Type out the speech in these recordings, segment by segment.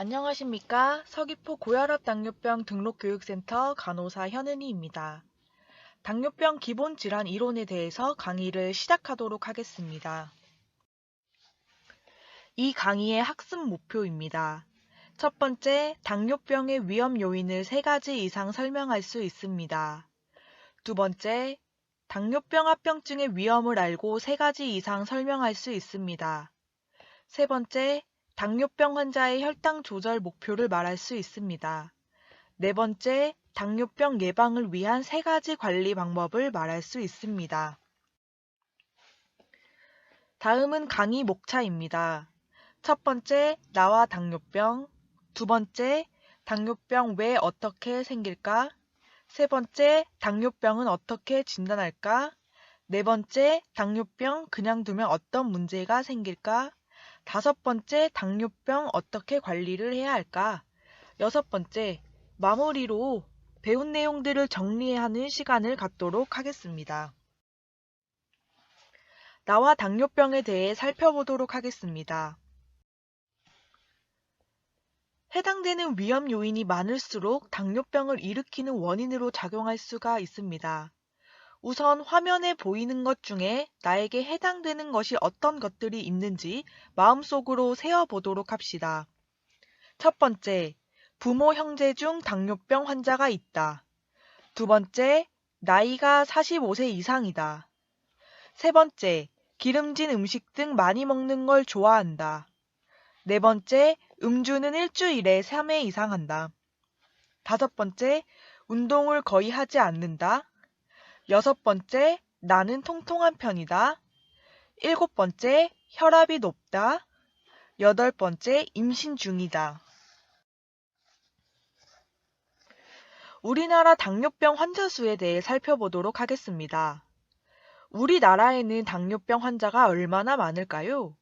안녕하십니까. 서귀포 고혈압 당뇨병 등록교육센터 간호사 현은희입니다. 당뇨병 기본 질환 이론에 대해서 강의를 시작하도록 하겠습니다. 이 강의의 학습 목표입니다. 첫 번째, 당뇨병의 위험 요인을 3가지 이상 설명할 수 있습니다. 두 번째, 당뇨병 합병증의 위험을 알고 3가지 이상 설명할 수 있습니다. 세 번째, 당뇨병 환자의 혈당 조절 목표를 말할 수 있습니다. 네 번째, 당뇨병 예방을 위한 3가지 관리 방법을 말할 수 있습니다. 다음은 강의 목차입니다. 첫 번째, 나와 당뇨병. 두 번째, 당뇨병 왜 어떻게 생길까? 세 번째, 당뇨병은 어떻게 진단할까? 네 번째, 당뇨병 그냥 두면 어떤 문제가 생길까? 다섯 번째, 당뇨병 어떻게 관리를 해야 할까? 여섯 번째, 마무리로 배운 내용들을 정리하는 시간을 갖도록 하겠습니다. 나와 당뇨병에 대해 살펴보도록 하겠습니다. 해당되는 위험 요인이 많을수록 당뇨병을 일으키는 원인으로 작용할 수가 있습니다. 우선 화면에 보이는 것 중에 나에게 해당되는 것이 어떤 것들이 있는지 마음속으로 세어보도록 합시다. 첫 번째, 부모 형제 중 당뇨병 환자가 있다. 두 번째, 나이가 45세 이상이다. 세 번째, 기름진 음식 등 많이 먹는 걸 좋아한다. 네 번째, 음주는 일주일에 3회 이상 한다. 다섯 번째, 운동을 거의 하지 않는다. 여섯 번째, 나는 통통한 편이다. 일곱 번째, 혈압이 높다. 여덟 번째, 임신 중이다. 우리나라 당뇨병 환자 수에 대해 살펴보도록 하겠습니다. 우리나라에는 당뇨병 환자가 얼마나 많을까요?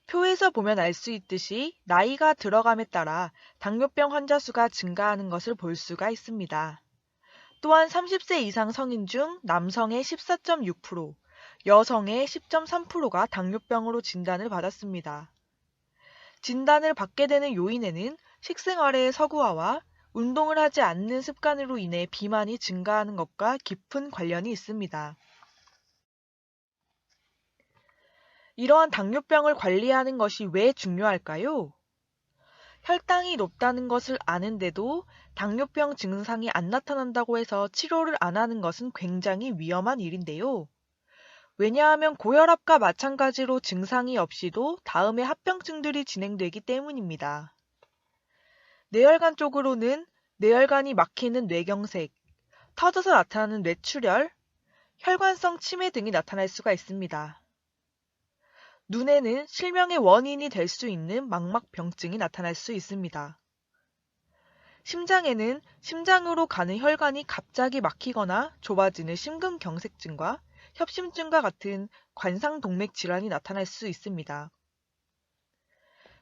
표에서 보면 알 수 있듯이 나이가 들어감에 따라 당뇨병 환자 수가 증가하는 것을 볼 수가 있습니다. 또한 30세 이상 성인 중 남성의 14.6%, 여성의 10.3%가 당뇨병으로 진단을 받았습니다. 진단을 받게 되는 요인에는 식생활의 서구화와 운동을 하지 않는 습관으로 인해 비만이 증가하는 것과 깊은 관련이 있습니다. 이러한 당뇨병을 관리하는 것이 왜 중요할까요? 혈당이 높다는 것을 아는데도 당뇨병 증상이 안 나타난다고 해서 치료를 안 하는 것은 굉장히 위험한 일인데요. 왜냐하면 고혈압과 마찬가지로 증상이 없이도 다음에 합병증들이 진행되기 때문입니다. 뇌혈관 쪽으로는 뇌혈관이 막히는 뇌경색, 터져서 나타나는 뇌출혈, 혈관성 치매 등이 나타날 수가 있습니다. 눈에는 실명의 원인이 될 수 있는 망막병증이 나타날 수 있습니다. 심장에는 심장으로 가는 혈관이 갑자기 막히거나 좁아지는 심근경색증과 협심증과 같은 관상동맥 질환이 나타날 수 있습니다.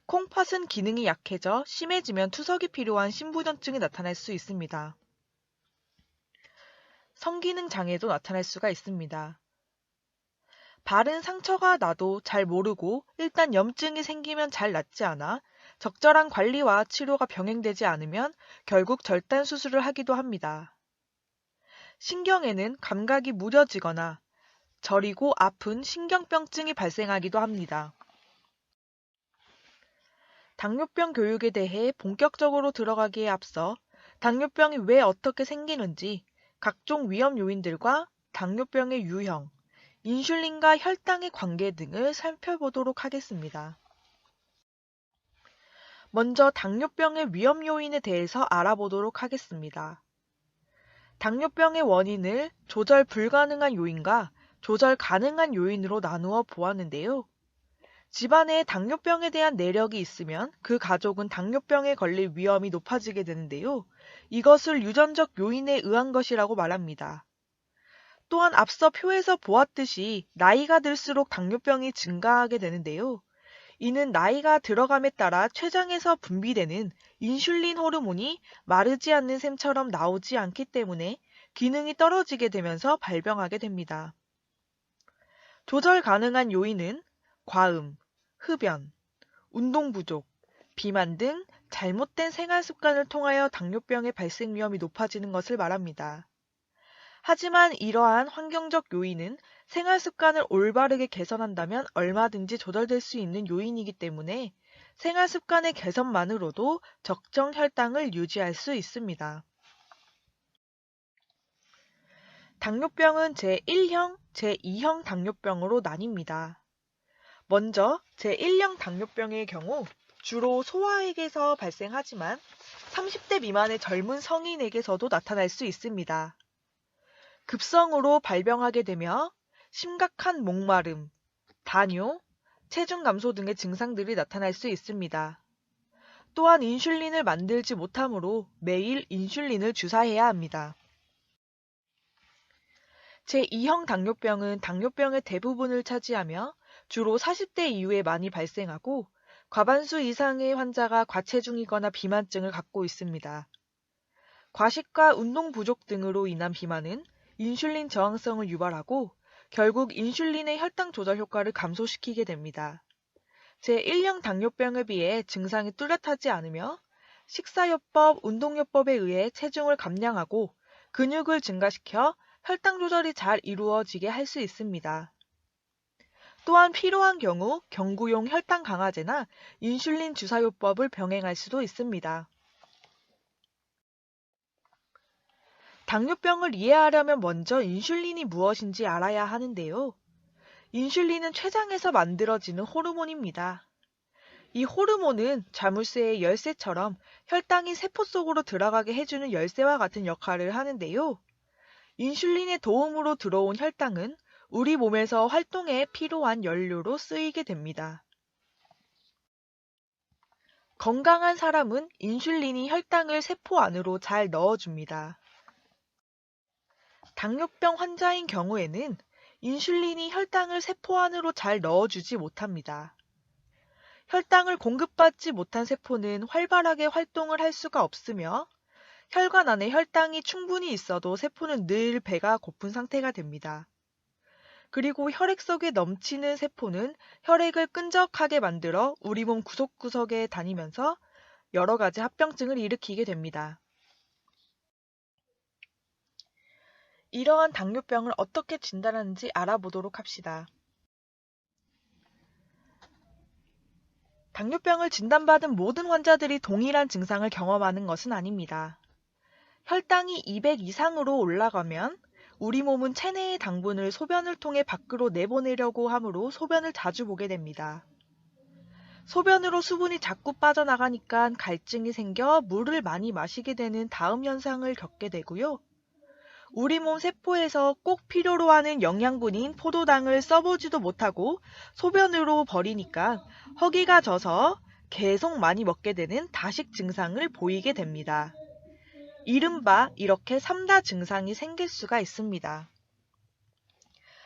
콩팥은 기능이 약해져 심해지면 투석이 필요한 심부전증이 나타날 수 있습니다. 성기능 장애도 나타날 수가 있습니다. 발은 상처가 나도 잘 모르고 일단 염증이 생기면 잘 낫지 않아 적절한 관리와 치료가 병행되지 않으면 결국 절단 수술을 하기도 합니다. 신경에는 감각이 무뎌지거나 저리고 아픈 신경병증이 발생하기도 합니다. 당뇨병 교육에 대해 본격적으로 들어가기에 앞서 당뇨병이 왜 어떻게 생기는지, 각종 위험 요인들과 당뇨병의 유형, 인슐린과 혈당의 관계 등을 살펴보도록 하겠습니다. 먼저 당뇨병의 위험 요인에 대해서 알아보도록 하겠습니다. 당뇨병의 원인을 조절 불가능한 요인과 조절 가능한 요인으로 나누어 보았는데요. 집안에 당뇨병에 대한 내력이 있으면 그 가족은 당뇨병에 걸릴 위험이 높아지게 되는데요. 이것을 유전적 요인에 의한 것이라고 말합니다. 또한 앞서 표에서 보았듯이 나이가 들수록 당뇨병이 증가하게 되는데요. 이는 나이가 들어감에 따라 췌장에서 분비되는 인슐린 호르몬이 마르지 않는 샘처럼 나오지 않기 때문에 기능이 떨어지게 되면서 발병하게 됩니다. 조절 가능한 요인은 과음, 흡연, 운동 부족, 비만 등 잘못된 생활 습관을 통하여 당뇨병의 발생 위험이 높아지는 것을 말합니다. 하지만 이러한 환경적 요인은 생활 습관을 올바르게 개선한다면 얼마든지 조절될 수 있는 요인이기 때문에 생활 습관의 개선만으로도 적정 혈당을 유지할 수 있습니다. 당뇨병은 제1형, 제2형 당뇨병으로 나뉩니다. 먼저 제1형 당뇨병의 경우 주로 소아에게서 발생하지만 30대 미만의 젊은 성인에게서도 나타날 수 있습니다. 급성으로 발병하게 되며 심각한 목마름, 다뇨, 체중 감소 등의 증상들이 나타날 수 있습니다. 또한 인슐린을 만들지 못하므로 매일 인슐린을 주사해야 합니다. 제2형 당뇨병은 당뇨병의 대부분을 차지하며 주로 40대 이후에 많이 발생하고 과반수 이상의 환자가 과체중이거나 비만증을 갖고 있습니다. 과식과 운동 부족 등으로 인한 비만은 인슐린 저항성을 유발하고 결국 인슐린의 혈당 조절 효과를 감소시키게 됩니다. 제1형 당뇨병에 비해 증상이 뚜렷하지 않으며 식사요법, 운동요법에 의해 체중을 감량하고 근육을 증가시켜 혈당 조절이 잘 이루어지게 할 수 있습니다. 또한 필요한 경우 경구용 혈당 강화제나 인슐린 주사요법을 병행할 수도 있습니다. 당뇨병을 이해하려면 먼저 인슐린이 무엇인지 알아야 하는데요. 인슐린은 췌장에서 만들어지는 호르몬입니다. 이 호르몬은 자물쇠의 열쇠처럼 혈당이 세포 속으로 들어가게 해주는 열쇠와 같은 역할을 하는데요. 인슐린의 도움으로 들어온 혈당은 우리 몸에서 활동에 필요한 연료로 쓰이게 됩니다. 건강한 사람은 인슐린이 혈당을 세포 안으로 잘 넣어줍니다. 당뇨병 환자인 경우에는 인슐린이 혈당을 세포 안으로 잘 넣어주지 못합니다. 혈당을 공급받지 못한 세포는 활발하게 활동을 할 수가 없으며 혈관 안에 혈당이 충분히 있어도 세포는 늘 배가 고픈 상태가 됩니다. 그리고 혈액 속에 넘치는 세포는 혈액을 끈적하게 만들어 우리 몸 구석구석에 다니면서 여러 가지 합병증을 일으키게 됩니다. 이러한 당뇨병을 어떻게 진단하는지 알아보도록 합시다. 당뇨병을 진단받은 모든 환자들이 동일한 증상을 경험하는 것은 아닙니다. 혈당이 200 이상으로 올라가면 우리 몸은 체내의 당분을 소변을 통해 밖으로 내보내려고 하므로 소변을 자주 보게 됩니다. 소변으로 수분이 자꾸 빠져나가니까 갈증이 생겨 물을 많이 마시게 되는 다음 현상을 겪게 되고요. 우리 몸 세포에서 꼭 필요로 하는 영양분인 포도당을 써보지도 못하고 소변으로 버리니까 허기가 져서 계속 많이 먹게 되는 다식 증상을 보이게 됩니다. 이른바 이렇게 3다 증상이 생길 수가 있습니다.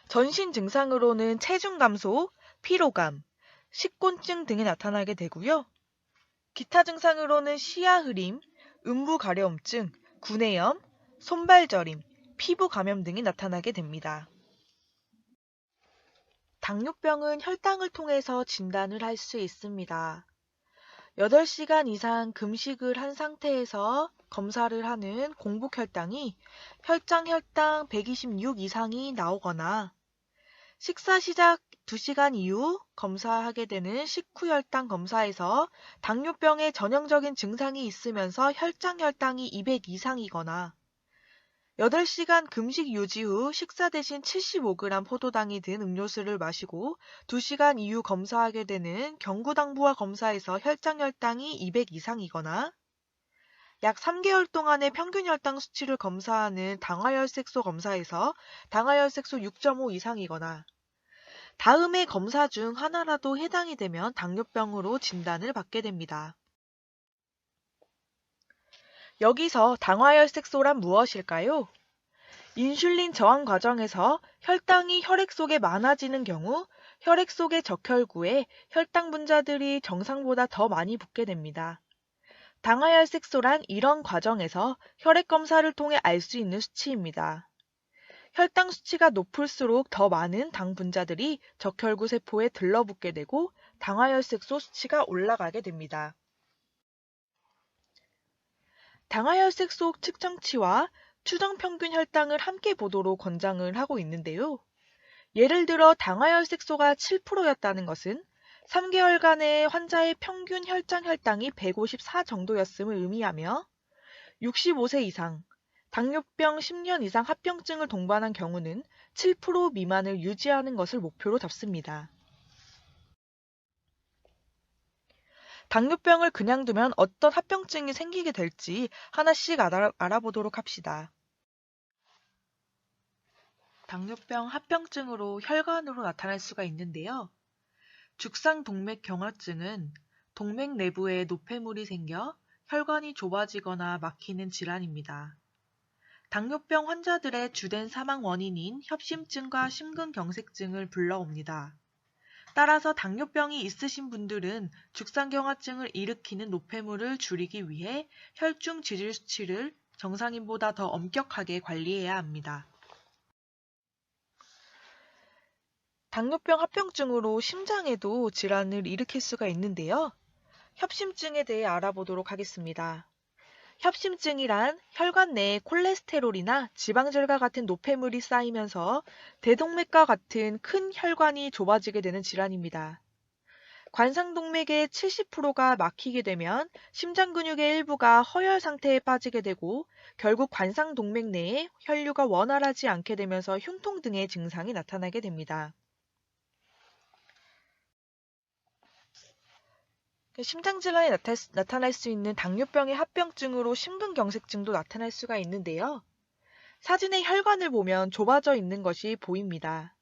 전신 증상으로는 체중 감소, 피로감, 식곤증 등이 나타나게 되고요. 기타 증상으로는 시야 흐림, 음부 가려움증, 구내염, 손발 저림, 피부 감염 등이 나타나게 됩니다. 당뇨병은 혈당을 통해서 진단을 할 수 있습니다. 8시간 이상 금식을 한 상태에서 검사를 하는 공복 혈당이 혈당 126 이상이 나오거나 식사 시작 2시간 이후 검사하게 되는 식후 혈당 검사에서 당뇨병의 전형적인 증상이 있으면서 혈당이 200 이상이거나 8시간 금식 유지 후 식사 대신 75g 포도당이 든 음료수를 마시고 2시간 이후 검사하게 되는 경구당부화 검사에서 혈당이 200 이상이거나 약 3개월 동안의 평균 혈당 수치를 검사하는 당화혈색소 검사에서 당화혈색소 6.5 이상이거나 다음의 검사 중 하나라도 해당이 되면 당뇨병으로 진단을 받게 됩니다. 여기서 당화혈색소란 무엇일까요? 인슐린 저항 과정에서 혈당이 혈액 속에 많아지는 경우 혈액 속의 적혈구에 혈당 분자들이 정상보다 더 많이 붙게 됩니다. 당화혈색소란 이런 과정에서 혈액 검사를 통해 알 수 있는 수치입니다. 혈당 수치가 높을수록 더 많은 당 분자들이 적혈구 세포에 들러붙게 되고 당화혈색소 수치가 올라가게 됩니다. 당화혈색 속 측정치와 추정 평균 혈당을 함께 보도록 권장을 하고 있는데요. 예를 들어 당화혈색소가 7%였다는 것은 3개월간의 환자의 평균 혈당이 154 정도였음을 의미하며 65세 이상, 당뇨병 10년 이상 합병증을 동반한 경우는 7% 미만을 유지하는 것을 목표로 잡습니다. 당뇨병을 그냥 두면 어떤 합병증이 생기게 될지 하나씩 알아보도록 합시다. 당뇨병 합병증으로 혈관으로 나타날 수가 있는데요. 죽상동맥경화증은 동맥 내부에 노폐물이 생겨 혈관이 좁아지거나 막히는 질환입니다. 당뇨병 환자들의 주된 사망 원인인 협심증과 심근경색증을 불러옵니다. 따라서 당뇨병이 있으신 분들은 죽상경화증을 일으키는 노폐물을 줄이기 위해 혈중 지질 수치를 정상인보다 더 엄격하게 관리해야 합니다. 당뇨병 합병증으로 심장에도 질환을 일으킬 수가 있는데요. 협심증에 대해 알아보도록 하겠습니다. 협심증이란 혈관 내에 콜레스테롤이나 지방질과 같은 노폐물이 쌓이면서 대동맥과 같은 큰 혈관이 좁아지게 되는 질환입니다. 관상동맥의 70%가 막히게 되면 심장 근육의 일부가 허혈 상태에 빠지게 되고 결국 관상동맥 내에 혈류가 원활하지 않게 되면서 흉통 등의 증상이 나타나게 됩니다. 심장질환이 나타날 수 있는 당뇨병의 합병증으로 심근경색증도 나타날 수가 있는데요. 사진의 혈관을 보면 좁아져 있는 것이 보입니다.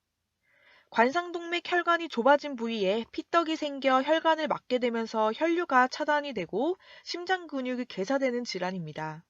관상동맥 혈관이 좁아진 부위에 피떡이 생겨 혈관을 막게 되면서 혈류가 차단이 되고 심장 근육이 괴사되는 질환입니다.